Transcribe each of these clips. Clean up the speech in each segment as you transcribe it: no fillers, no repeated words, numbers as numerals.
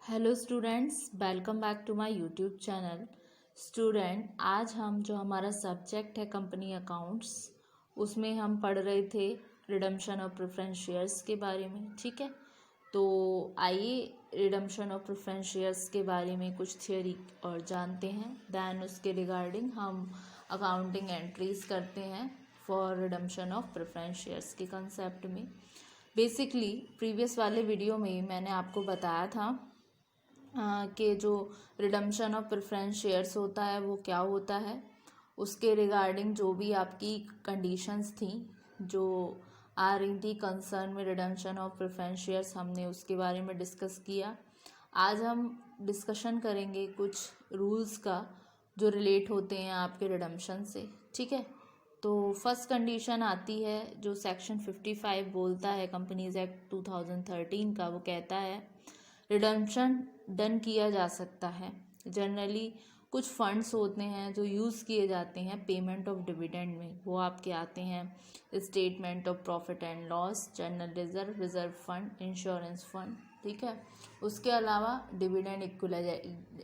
Hello students, welcome back to my YouTube channel. Student, आज हम जो हमारा सब्जेक्ट है कंपनी अकाउंट्स, उसमें हम पढ़ रहे थे रिडम्पशन ऑफ प्रेफरेंस शेयर्स के बारे में। ठीक है, तो आइए रिडम्पशन ऑफ प्रेफरेंस शेयर्स के बारे में कुछ थियोरी और जानते हैं। दैन उसके रिगार्डिंग हम अकाउंटिंग एंट्रीज करते हैं for redemption of preference shares के कंसेप्ट में। बेसिकली प्रीवियस वाले वीडियो में मैंने आपको बताया था कि जो रिडम्पशन ऑफ प्रेफरेंस शेयर्स होता है वो क्या होता है। उसके रिगार्डिंग जो भी आपकी कंडीशंस थी जो आ रही थी कंसर्न में रिडम्पशन ऑफ प्रेफरेंस शेयर्स, हमने उसके बारे में डिस्कस किया। आज हम डिस्कशन करेंगे कुछ रूल्स का जो रिलेट होते हैं आपके रिडम्पशन से। ठीक है, तो फर्स्ट कंडीशन आती है जो सेक्शन 55 बोलता है कंपनीज एक्ट 2013 का। वो कहता है रिडम्पशन डन किया जा सकता है। जनरली कुछ फंड्स होते हैं जो यूज़ किए जाते हैं पेमेंट ऑफ डिविडेंड में। वो आपके आते हैं statement of profit and loss, general reserve, reserve fund, insurance fund. ठीक है, उसके अलावा dividend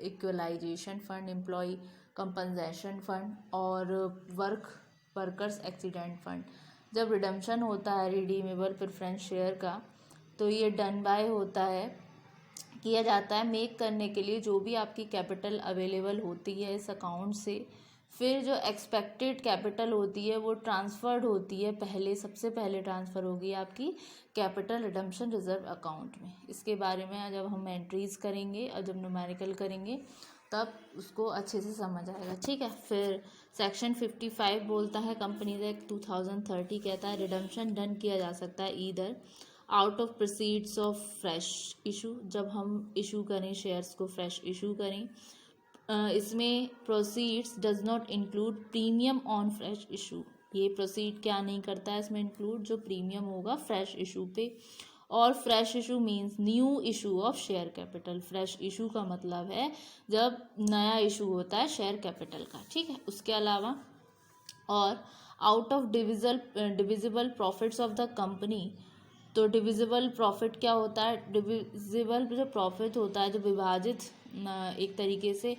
equalisation fund, employ compensation fund और वर्कर्स एक्सीडेंट फंड। जब रिडम्पशन होता है रिडीमेबल प्रेफरेंस शेयर का, तो ये डन बाय होता है, किया जाता है मेक करने के लिए जो भी आपकी कैपिटल अवेलेबल होती है इस अकाउंट से। फिर जो एक्सपेक्टेड कैपिटल होती है वो ट्रांसफ़र्ड होती है, सबसे पहले ट्रांसफ़र होगी आपकी कैपिटल रिडम्पशन रिजर्व अकाउंट में। इसके बारे में जब हम एंट्रीज करेंगे और जब न्यूमेरिकल करेंगे तब उसको अच्छे से समझ आएगा। ठीक है, फिर सेक्शन 55 बोलता है कंपनीज एक्ट 2030 कहता है रिडम्पशन डन किया जा सकता है either out of proceeds of fresh issue. जब हम इशू करें शेयर्स को, फ्रेश इशू करें, इसमें proceeds does not include premium on fresh issue. ये प्रोसीड क्या नहीं करता है इसमें इंक्लूड, जो प्रीमियम होगा फ्रेश इशू पे। और fresh issue means new issue of share capital. Fresh issue का मतलब है जब नया इशू होता है शेयर कैपिटल का। ठीक है, उसके अलावा और out of divisible profits of the company. तो डिविजिबल प्रॉफिट क्या होता है? डिविजिबल जो प्रॉफिट होता है, जो विभाजित एक तरीके से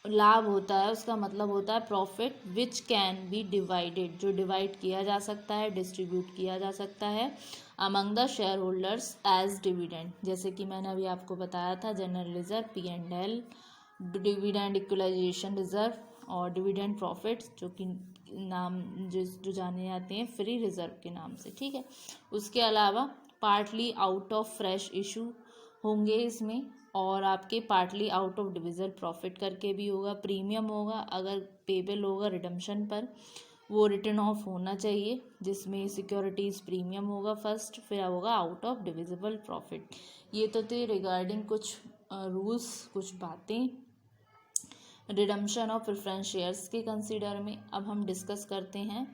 लाभ होता है, उसका मतलब होता है profit which can be divided, जो डिवाइड किया जा सकता है, डिस्ट्रीब्यूट किया जा सकता है among the share holders as dividend. जैसे कि मैंने अभी आपको बताया था general reserve, P&L, dividend equalisation reserve और डिविडेंड प्रॉफिट्स, जो कि नाम जो जाने जाते हैं फ्री रिजर्व के नाम से। ठीक है, उसके अलावा partly out of fresh issue होंगे इसमें, और आपके partly out of divisible profit करके भी होगा। प्रीमियम होगा अगर पेबल होगा रिडम्पशन पर, वो रिटर्न ऑफ होना चाहिए, जिसमें सिक्योरिटीज़ प्रीमियम होगा फर्स्ट, फिर होगा आउट ऑफ डिविजिबल प्रॉफिट। ये तो थे रिगार्डिंग कुछ रूल्स, कुछ बातें रिडम्पशन ऑफ प्रेफरेंस शेयर्स के कंसीडर में। अब हम डिस्कस करते हैं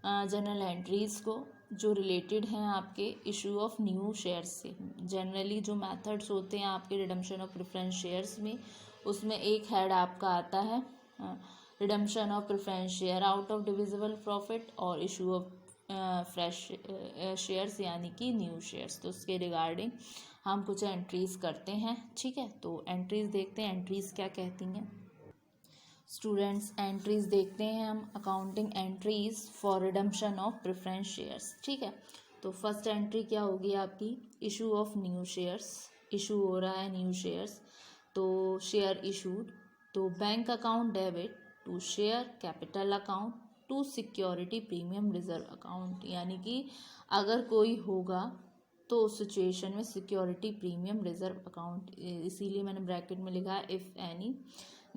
जनरल एंट्रीज़ को जो रिलेटेड हैं आपके इशू ऑफ न्यू शेयर्स से। जनरली जो मेथड्स होते हैं आपके रिडम्पशन ऑफ प्रेफरेंस शेयर्स में, उसमें एक हेड आपका आता है redemption of preference share out of divisible profit और इशू ऑफ फ्रेश शेयर्स यानी कि न्यू शेयर्स। तो उसके रिगार्डिंग हम कुछ एंट्रीज़ करते हैं। ठीक है, तो एंट्रीज़ देखते हैं एंट्रीज़ क्या कहती हैं। स्टूडेंट्स, एंट्रीज देखते हैं हम accounting entries for redemption of preference shares. ठीक है, तो फर्स्ट एंट्री क्या होगी आपकी? Issue of new shares. Issue हो रहा है न्यू शेयर्स, तो शेयर इशूड, तो bank account debit to share capital account to security premium reserve account. यानी कि अगर कोई होगा तो उस सिचुएशन में सिक्योरिटी प्रीमियम रिजर्व अकाउंट, इसीलिए मैंने ब्रैकेट में लिखा है इफ़ एनी,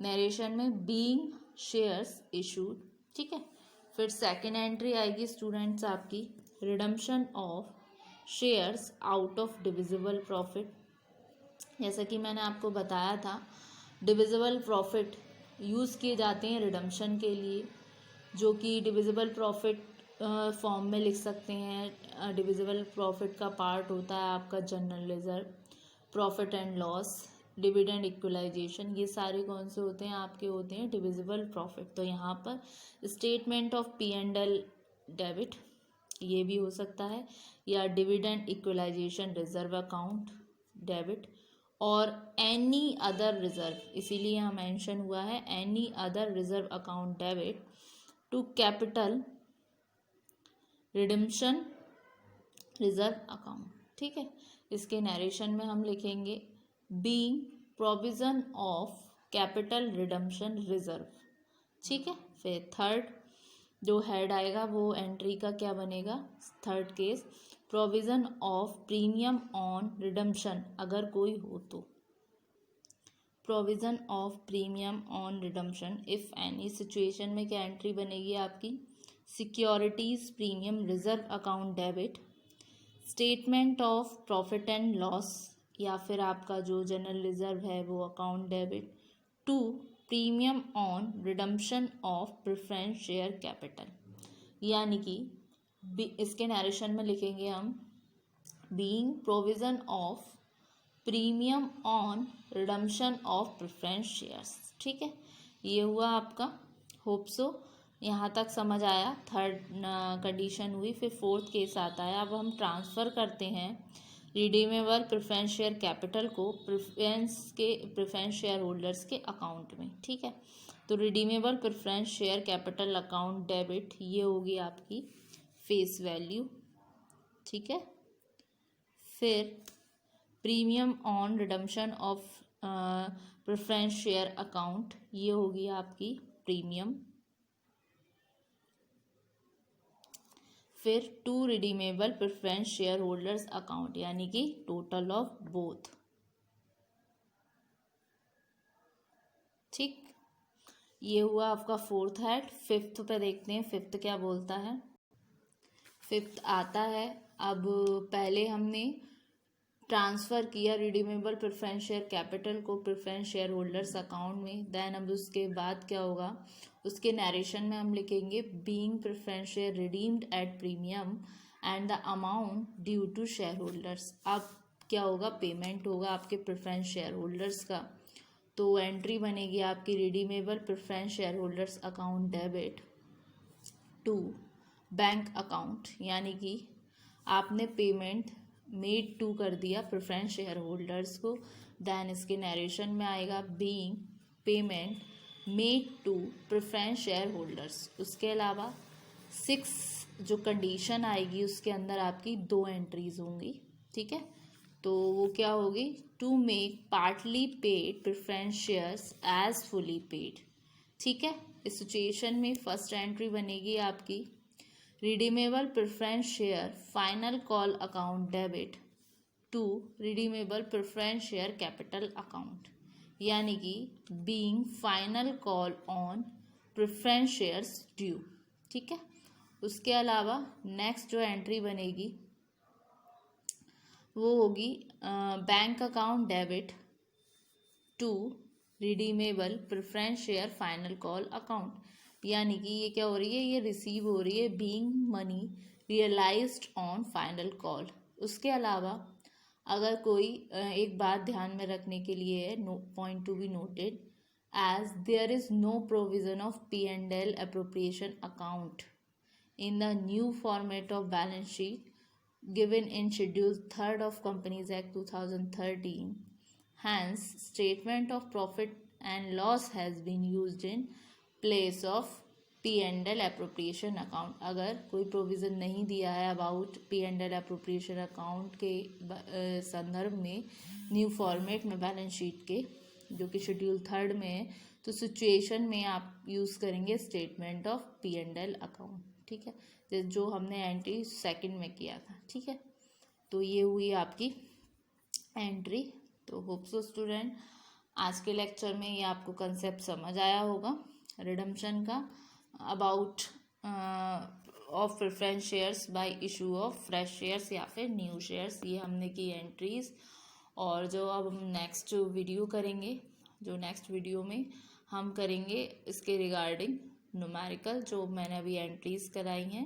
नरेशन में बीइंग शेयर्स इशूड। ठीक है, फिर सेकंड एंट्री आएगी स्टूडेंट्स आपकी redemption of shares out of divisible profit. जैसा कि मैंने आपको बताया था डिविजिबल प्रॉफिट यूज़ किए जाते हैं रिडम्पशन के लिए, जो कि डिविजिबल प्रॉफिट फॉर्म में लिख सकते हैं। डिविजिबल प्रॉफिट का पार्ट होता है आपका general reserve, profit and loss, dividend equalisation. ये सारे कौन से होते हैं? आपके होते हैं डिविजिबल प्रॉफिट। तो यहाँ पर स्टेटमेंट ऑफ P&L डेबिट ये भी हो सकता है, या dividend equalisation reserve account debit और एनी अदर रिजर्व, इसीलिए यहाँ मेंशन हुआ है any other reserve account debit to capital redemption reserve account. ठीक है, इसके नरेशन में हम लिखेंगे being provision of capital redemption reserve. ठीक है, फिर थर्ड जो हेड आएगा वो एंट्री का क्या बनेगा, third case provision of premium on redemption, अगर कोई हो तो provision of premium on redemption if any situation में क्या एंट्री बनेगी आपकी, securities premium reserve account debit, statement of profit and loss या फिर आपका जो जनरल रिजर्व है वो account debit to premium on redemption of preference share capital. यानी कि इसके नरेशन में लिखेंगे हम being provision of premium on redemption of preference shares. ठीक है, ये हुआ आपका, होप सो यहाँ तक समझ आया। थर्ड कंडीशन हुई, फिर फोर्थ केस आता है। अब हम ट्रांसफ़र करते हैं रिडीमेबल प्रेफरेंस शेयर कैपिटल को प्रेफरेंस शेयर होल्डर्स के अकाउंट में। ठीक है, तो redeemable preference share capital account debit ये होगी आपकी फेस वैल्यू। ठीक है, फिर premium on redemption of preference share account ये होगी आपकी प्रीमियम, फिर to redeemable preference share holders account यानी कि टोटल ऑफ बोथ। ठीक, ये हुआ आपका फोर्थ हेड। फिफ्थ पे देखते हैं, फिफ्थ क्या बोलता है। फिफ्थ आता है, अब पहले हमने ट्रांसफ़र किया रिडीमेबल प्रेफरेंस शेयर कैपिटल को प्रेफरेंस शेयर होल्डर्स अकाउंट में, देन अब उसके बाद क्या होगा, उसके नरेशन में हम लिखेंगे being preference share redeemed at premium and the amount due to share holders. अब क्या होगा, पेमेंट होगा आपके प्रेफरेंस शेयर होल्डर्स का, तो एंट्री बनेगी आपकी redeemable preference share holders account debit to bank account, यानी कि आपने पेमेंट मेड टू कर दिया प्रेफरेंस शेयर होल्डर्स को, देन इसके नरेशन में आएगा being payment made to preference share holders. उसके अलावा 6 जो कंडीशन आएगी उसके अंदर आपकी 2 एंट्रीज होंगी। ठीक है, तो वो क्या होगी, to make partly paid preference shares as fully paid. ठीक है, इस सिचुएशन में फर्स्ट एंट्री बनेगी आपकी redeemable preference share final call account debit to redeemable preference share capital account, यानी कि being final call on preference shares due. ठीक है, उसके अलावा नेक्स्ट जो एंट्री बनेगी वो होगी bank account debit to redeemable preference share final call account, यानी कि ये क्या हो रही है, ये रिसीव हो रही है being money realised on final call. उसके अलावा अगर कोई एक बात ध्यान में रखने के लिए है, point to be noted, as there is no provision of P&L appropriation account in the new format of balance sheet given in Schedule 3rd of Companies Act 2013. Hence, statement of profit and loss has been used in place of P&L appropriation account। अगर कोई provision नहीं दिया है about P&L appropriation account के संदर्भ में new format में balance sheet के, जो कि शेड्यूल 3rd में है, तो सिचुएशन में आप यूज़ करेंगे स्टेटमेंट ऑफ P&L अकाउंट। ठीक है, जो हमने एंट्री 2nd में किया था। ठीक है, तो ये हुई आपकी एंट्री। तो होप सो स्टूडेंट आज के लेक्चर में ये आपको कंसेप्ट समझ आया होगा रिडम्पशन का, about of preference shares bye issue of fresh shares या फिर न्यू शेयर्स, ये हमने की एंट्रीज। और जो अब हम नेक्स्ट वीडियो करेंगे, जो नेक्स्ट वीडियो में हम करेंगे इसके रिगार्डिंग न्यूमेरिकल, जो मैंने अभी एंट्रीज कराई हैं।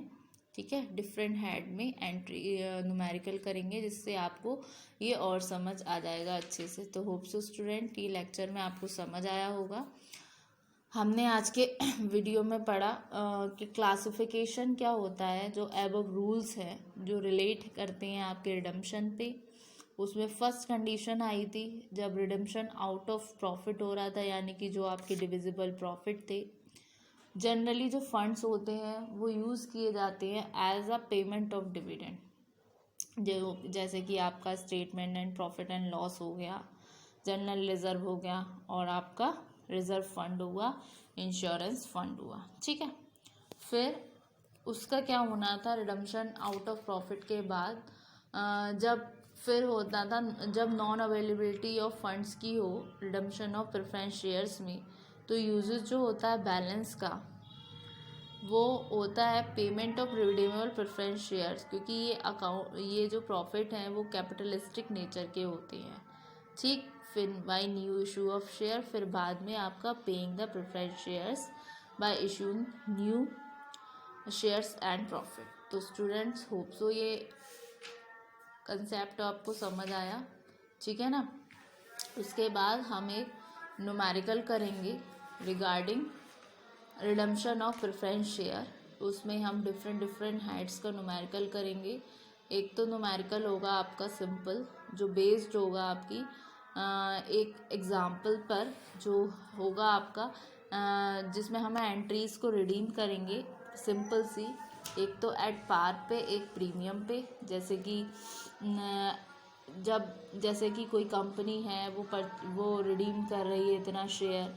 ठीक है, डिफरेंट हेड में एंट्री न्यूमेरिकल करेंगे, जिससे आपको ये और समझ आ जाएगा अच्छे से। तो होप सो स्टूडेंट ये लेक्चर में आपको समझ आया होगा। हमने आज के वीडियो में पढ़ा कि क्लासिफिकेशन क्या होता है, जो एबव रूल्स हैं जो रिलेट करते हैं आपके रिडम्पशन पे। उसमें फर्स्ट कंडीशन आई थी जब रिडम्पशन आउट ऑफ प्रॉफिट हो रहा था, यानी कि जो आपके डिविजिबल प्रॉफिट थे। जनरली जो फंड्स होते हैं वो यूज़ किए जाते हैं as a payment of dividend, जो जैसे कि आपका statement and profit and loss हो गया, जनरल रिजर्व हो गया, और आपका रिजर्व फंड हुआ, इंश्योरेंस फंड हुआ। ठीक है, फिर उसका क्या होना था, रिडम्पशन आउट ऑफ प्रॉफिट के बाद जब फिर होता था, जब नॉन अवेलेबिलिटी ऑफ फंड्स की हो रिडम्पशन ऑफ प्रेफरेंस शेयर्स में, तो यूजेस जो होता है बैलेंस का वो होता है payment of redeemable preference shares, क्योंकि ये जो प्रॉफिट हैं वो कैपिटलिस्टिक नेचर के होते हैं। ठीक, फिर by new issue of share, फिर बाद में आपका paying the preference shares by issuing new shares and profit. तो स्टूडेंट्स होप सो ये कंसेप्ट आपको समझ आया। ठीक है ना। उसके बाद हम एक न्यूमेरिकल करेंगे regarding redemption of preference share. उसमें हम डिफरेंट हेड्स का न्यूमेरिकल करेंगे। एक तो न्यूमेरिकल होगा आपका सिंपल, जो बेस्ड होगा आपकी एक एग्जाम्पल पर, जो होगा आपका जिसमें हम एंट्रीज को रिडीम करेंगे सिंपल सी। एक तो एट पार पे, एक प्रीमियम पे। जैसे कि जैसे कि कोई कंपनी है वो रिडीम कर रही है इतना शेयर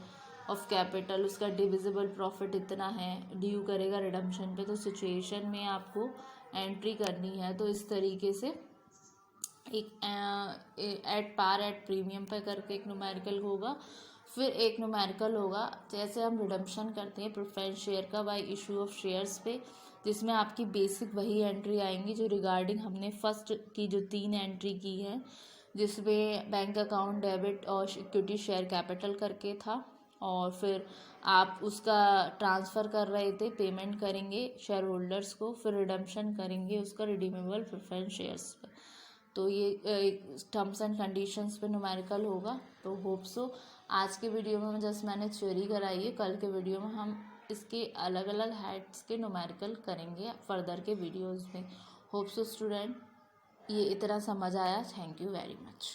ऑफ कैपिटल, उसका डिविजिबल प्रॉफिट इतना है, ड्यू करेगा रिडम्पशन पे, तो सिचुएशन में आपको एंट्री करनी है। तो इस तरीके से एक एट पार एट प्रीमियम पे करके एक न्यूमेरिकल होगा। फिर एक न्यूमेरिकल होगा जैसे हम रिडम्पशन करते हैं प्रेफरेंस शेयर का बाय इशू ऑफ शेयर्स पे, जिसमें आपकी बेसिक वही एंट्री आएंगी जो रिगार्डिंग हमने फर्स्ट की जो 3 एंट्री की है, जिसमें बैंक अकाउंट डेबिट और इक्विटी शेयर कैपिटल करके था, और फिर आप उसका ट्रांसफ़र कर रहे थे, पेमेंट करेंगे शेयर होल्डर्स को, फिर रिडम्पशन करेंगे उसका रिडीमेबल प्रेफरेंस शेयर्स पर। तो ये टर्म्स एंड कंडीशंस पे न्यूमेरिकल होगा। तो होप सो आज के वीडियो में जस्ट मैंने थ्योरी कराई है, कल के वीडियो में हम इसके अलग अलग हेड्स के न्यूमेरिकल करेंगे फर्दर के वीडियोज़ में। होप सो स्टूडेंट ये इतना समझ आया। Thank you very much.